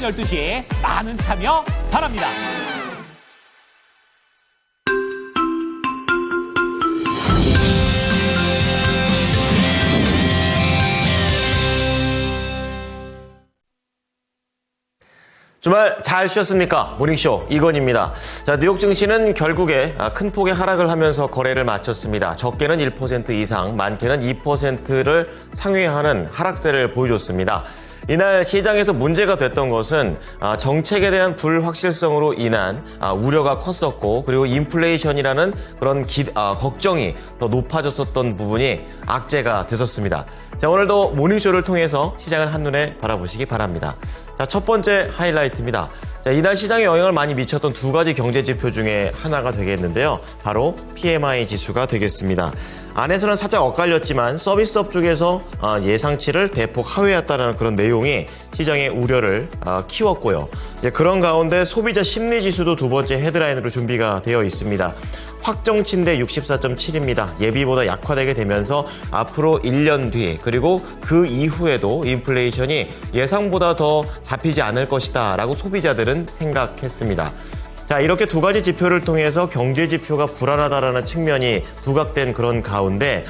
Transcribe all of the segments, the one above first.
12시 많은 참여 바랍니다. 주말 잘 쉬었습니까? 모닝쇼 이건입니다. 자, 뉴욕 증시는 결국에 큰 폭의 하락을 하면서 거래를 마쳤습니다. 적게는 1% 이상, 많게는 2%를 상회하는 하락세를 보여줬습니다. 이날 시장에서 문제가 됐던 것은 정책에 대한 불확실성으로 인한 우려가 컸었고, 그리고 인플레이션이라는 그런 걱정이 더 높아졌었던 부분이 악재가 됐었습니다. 자, 오늘도 모닝쇼를 통해서 시장을 한눈에 바라보시기 바랍니다. 자, 첫 번째 하이라이트입니다. 자, 이날 시장에 영향을 많이 미쳤던 두 가지 경제 지표 중에 하나가 되겠는데요. 바로 PMI 지수가 되겠습니다. 안에서는 살짝 엇갈렸지만 서비스업 쪽에서 예상치를 대폭 하회했다는 그런 내용이 시장의 우려를 키웠고요. 그런 가운데 소비자 심리 지수도 두 번째 헤드라인으로 준비가 되어 있습니다. 확정치인데 64.7입니다. 예비보다 약화되게 되면서 앞으로 1년 뒤 그리고 그 이후에도 인플레이션이 예상보다 더 잡히지 않을 것이다 라고 소비자들은 생각했습니다. 자, 이렇게 두 가지 지표를 통해서 경제 지표가 불안하다라는 측면이 부각된 그런 가운데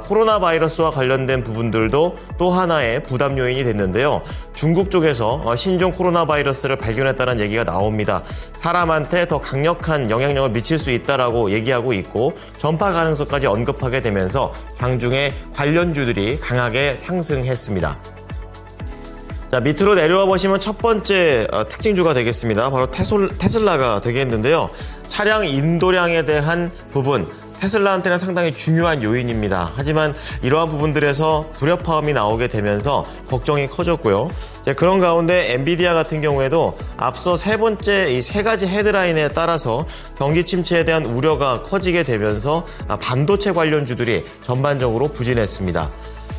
코로나 바이러스와 관련된 부분들도 또 하나의 부담 요인이 됐는데요. 중국 쪽에서 신종 코로나 바이러스를 발견했다는 얘기가 나옵니다. 사람한테 더 강력한 영향력을 미칠 수 있다라고 얘기하고 있고, 전파 가능성까지 언급하게 되면서 장중에 관련주들이 강하게 상승했습니다. 자, 밑으로 내려와 보시면 첫 번째 특징주가 되겠습니다. 바로 테슬라가 되겠는데요. 차량 인도량에 대한 부분, 테슬라한테는 상당히 중요한 요인입니다. 하지만 이러한 부분들에서 불협화음이 나오게 되면서 걱정이 커졌고요. 그런 가운데 엔비디아 같은 경우에도 앞서 세 번째 이 세 가지 헤드라인에 따라서 경기 침체에 대한 우려가 커지게 되면서 반도체 관련주들이 전반적으로 부진했습니다.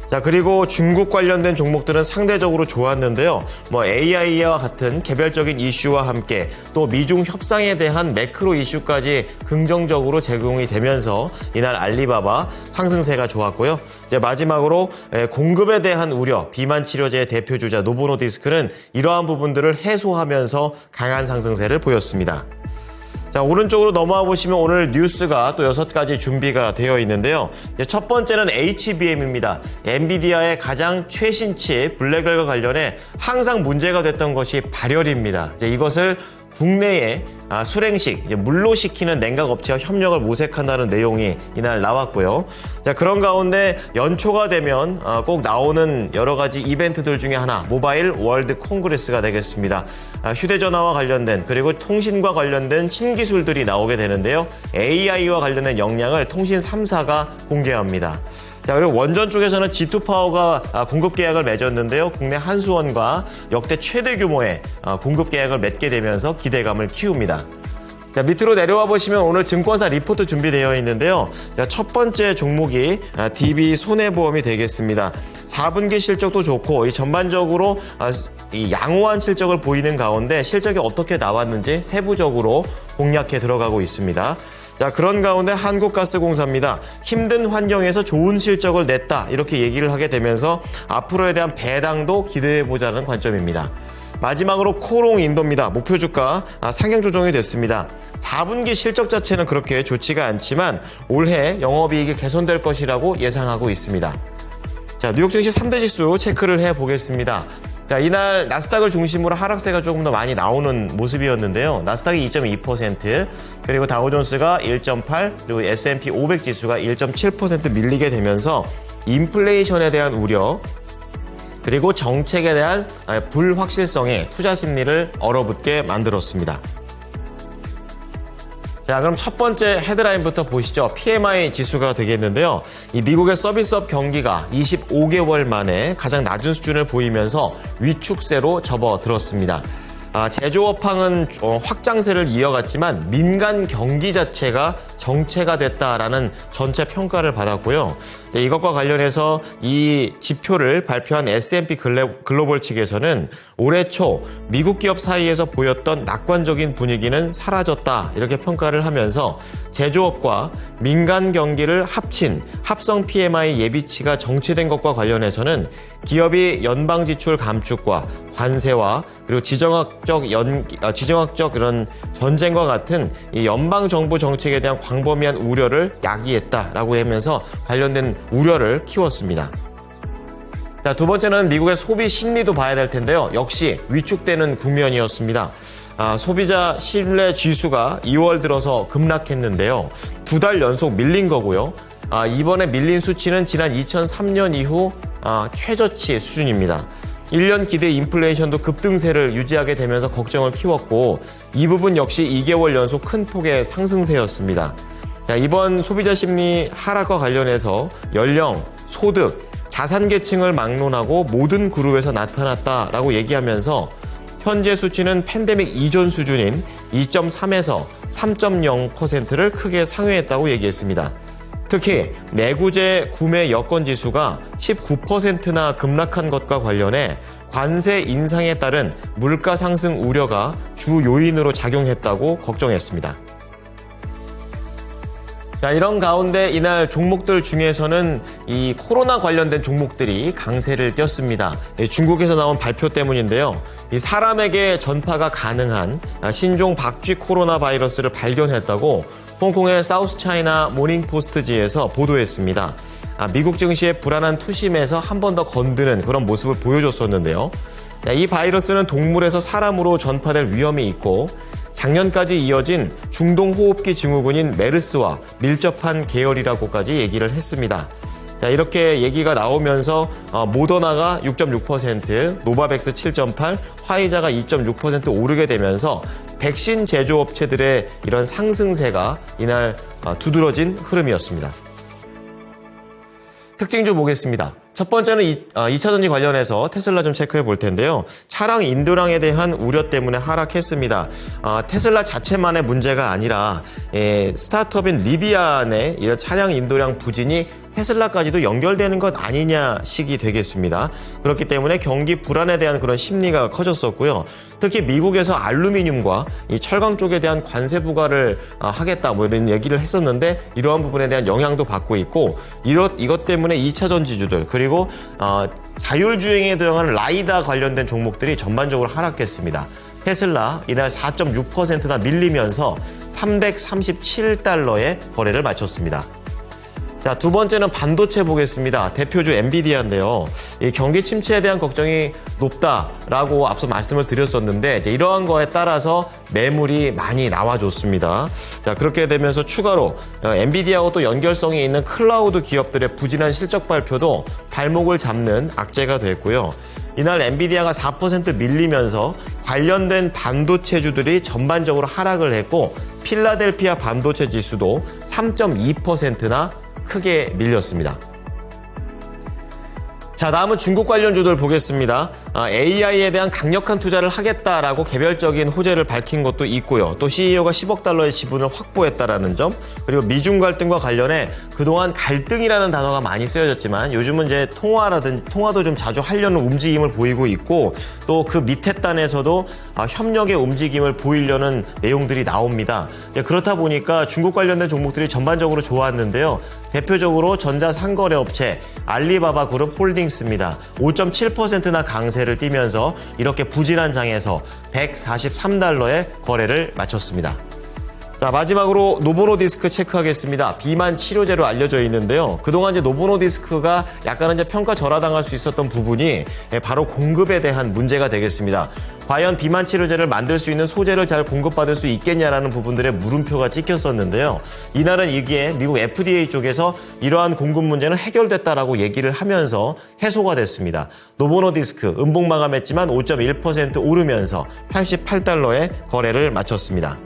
자, 그리고 중국 관련된 종목들은 상대적으로 좋았는데요. AI와 같은 개별적인 이슈와 함께 또 미중 협상에 대한 매크로 이슈까지 긍정적으로 제공이 되면서 이날 알리바바 상승세가 좋았고요. 이제 마지막으로 공급에 대한 우려, 비만 치료제 대표주자 노보노디스크는 이러한 부분들을 해소하면서 강한 상승세를 보였습니다. 자, 오른쪽으로 넘어와 보시면 오늘 뉴스가 또 6가지 준비가 되어 있는데요. 첫 번째는 HBM입니다. 엔비디아의 가장 최신 칩 블랙웰과 관련해 항상 문제가 됐던 것이 발열입니다. 이것을 국내에 수랭식, 물로 식히는 냉각 업체와 협력을 모색한다는 내용이 이날 나왔고요. 자, 그런 가운데 연초가 되면 꼭 나오는 여러 가지 이벤트들 중에 하나, 모바일 월드 콩그레스가 되겠습니다. 휴대전화와 관련된 그리고 통신과 관련된 신기술들이 나오게 되는데요. AI와 관련된 역량을 통신 3사가 공개합니다. 자, 그리고 원전 쪽에서는 G2파워가 공급 계약을 맺었는데요. 국내 한수원과 역대 최대 규모의 공급 계약을 맺게 되면서 기대감을 키웁니다. 자, 밑으로 내려와 보시면 오늘 증권사 리포트 준비되어 있는데요. 자, 첫 번째 종목이 DB손해보험이 되겠습니다. 4분기 실적도 좋고 이 전반적으로 이 양호한 실적을 보이는 가운데 실적이 어떻게 나왔는지 세부적으로 공략해 들어가고 있습니다. 자, 그런 가운데 한국가스공사입니다. 힘든 환경에서 좋은 실적을 냈다, 이렇게 얘기를 하게 되면서 앞으로에 대한 배당도 기대해보자는 관점입니다. 마지막으로 코롱인도입니다. 목표 주가 상향 조정이 됐습니다. 4분기 실적 자체는 그렇게 좋지가 않지만 올해 영업이익이 개선될 것이라고 예상하고 있습니다. 자, 뉴욕 증시 3대 지수 체크를 해보겠습니다. 자, 이날 나스닥을 중심으로 하락세가 조금 더 많이 나오는 모습이었는데요. 나스닥이 2.2%, 그리고 다우존스가 1.8%, 그리고 S&P 500 지수가 1.7% 밀리게 되면서 인플레이션에 대한 우려, 그리고 정책에 대한 불확실성에 투자 심리를 얼어붙게 만들었습니다. 자, 그럼 첫 번째 헤드라인부터 보시죠. PMI 지수가 되겠는데요. 이 미국의 서비스업 경기가 25개월 만에 가장 낮은 수준을 보이면서 위축세로 접어들었습니다. 제조업황은 확장세를 이어갔지만 민간 경기 자체가 정체가 됐다라는 전체 평가를 받았고요. 이것과 관련해서 이 지표를 발표한 S&P 글로벌 측에서는 올해 초 미국 기업 사이에서 보였던 낙관적인 분위기는 사라졌다 이렇게 평가를 하면서 제조업과 민간 경기를 합친 합성 PMI 예비치가 정체된 것과 관련해서는 기업이 연방 지출 감축과 관세와 그리고 지정학적 그런 전쟁과 같은 이 연방 정부 정책에 대한 광범위한 우려를 야기했다라고 하면서 관련된 우려를 키웠습니다. 자, 두 번째는 미국의 소비 심리도 봐야 될 텐데요. 역시 위축되는 국면이었습니다. 소비자 신뢰 지수가 2월 들어서 급락했는데요. 2달 연속 밀린 거고요. 이번에 밀린 수치는 지난 2003년 이후 최저치 수준입니다. 1년 기대 인플레이션도 급등세를 유지하게 되면서 걱정을 키웠고 이 부분 역시 2개월 연속 큰 폭의 상승세였습니다. 자, 이번 소비자 심리 하락과 관련해서 연령, 소득, 자산 계층을 막론하고 모든 그룹에서 나타났다라고 얘기하면서 현재 수치는 팬데믹 이전 수준인 2.3에서 3.0%를 크게 상회했다고 얘기했습니다. 특히 내구재 구매 여건 지수가 19%나 급락한 것과 관련해 관세 인상에 따른 물가 상승 우려가 주 요인으로 작용했다고 걱정했습니다. 자, 이런 가운데 이날 종목들 중에서는 이 코로나 관련된 종목들이 강세를 띄었습니다. 중국에서 나온 발표 때문인데요. 이 사람에게 전파가 가능한 신종 박쥐 코로나 바이러스를 발견했다고 홍콩의 사우스차이나 모닝포스트지에서 보도했습니다. 미국 증시의 불안한 투심에서 한 번 더 건드는 그런 모습을 보여줬었는데요. 이 바이러스는 동물에서 사람으로 전파될 위험이 있고 작년까지 이어진 중동호흡기 증후군인 메르스와 밀접한 계열이라고까지 얘기를 했습니다. 자, 이렇게 얘기가 나오면서 모더나가 6.6%, 노바백스 7.8%, 화이자가 2.6% 오르게 되면서 백신 제조업체들의 이런 상승세가 이날 두드러진 흐름이었습니다. 특징주 보겠습니다. 첫 번째는 2차전지 관련해서 테슬라 좀 체크해 볼 텐데요. 차량 인도량에 대한 우려 때문에 하락했습니다. 테슬라 자체만의 문제가 아니라 스타트업인 리비안의 이런 차량 인도량 부진이 테슬라까지도 연결되는 것 아니냐 식이 되겠습니다. 그렇기 때문에 경기 불안에 대한 그런 심리가 커졌었고요. 특히 미국에서 알루미늄과 이 철강 쪽에 대한 관세 부과를 하겠다 뭐 이런 얘기를 했었는데 이러한 부분에 대한 영향도 받고 있고 이것 때문에 2차 전지주들 그리고 자율주행에 들어가는 라이다 관련된 종목들이 전반적으로 하락했습니다. 테슬라 이날 4.6%나 밀리면서 337달러의 거래를 마쳤습니다. 자, 두 번째는 반도체 보겠습니다. 대표주 엔비디아인데요. 이 경기 침체에 대한 걱정이 높다라고 앞서 말씀을 드렸었는데 이제 이러한 거에 따라서 매물이 많이 나와줬습니다. 자, 그렇게 되면서 추가로 엔비디아하고 또 연결성이 있는 클라우드 기업들의 부진한 실적 발표도 발목을 잡는 악재가 됐고요. 이날 엔비디아가 4% 밀리면서 관련된 반도체주들이 전반적으로 하락을 했고 필라델피아 반도체 지수도 3.2%나 크게 밀렸습니다. 자, 다음은 중국 관련주들 보겠습니다. AI에 대한 강력한 투자를 하겠다라고 개별적인 호재를 밝힌 것도 있고요. 또 CEO가 10억 달러의 지분을 확보했다라는 점, 그리고 미중 갈등과 관련해 그동안 갈등이라는 단어가 많이 쓰여졌지만 요즘은 이제 통화도 좀 자주 하려는 움직임을 보이고 있고 또 그 밑에 단에서도 협력의 움직임을 보이려는 내용들이 나옵니다. 그렇다 보니까 중국 관련된 종목들이 전반적으로 좋았는데요. 대표적으로 전자상거래업체 알리바바 그룹 홀딩스입니다. 5.7%나 강세를 띠면서 이렇게 부진한 장에서 143달러의 거래를 마쳤습니다. 자, 마지막으로 노보노디스크 체크하겠습니다. 비만 치료제로 알려져 있는데요. 그동안 이제 노보노디스크가 약간은 이제 평가 절하당할 수 있었던 부분이 바로 공급에 대한 문제가 되겠습니다. 과연 비만 치료제를 만들 수 있는 소재를 잘 공급받을 수 있겠냐라는 부분들의 물음표가 찍혔었는데요. 이날은 이게 미국 FDA 쪽에서 이러한 공급 문제는 해결됐다라고 얘기를 하면서 해소가 됐습니다. 노보노디스크 음봉 마감했지만 5.1% 오르면서 88달러의 거래를 마쳤습니다.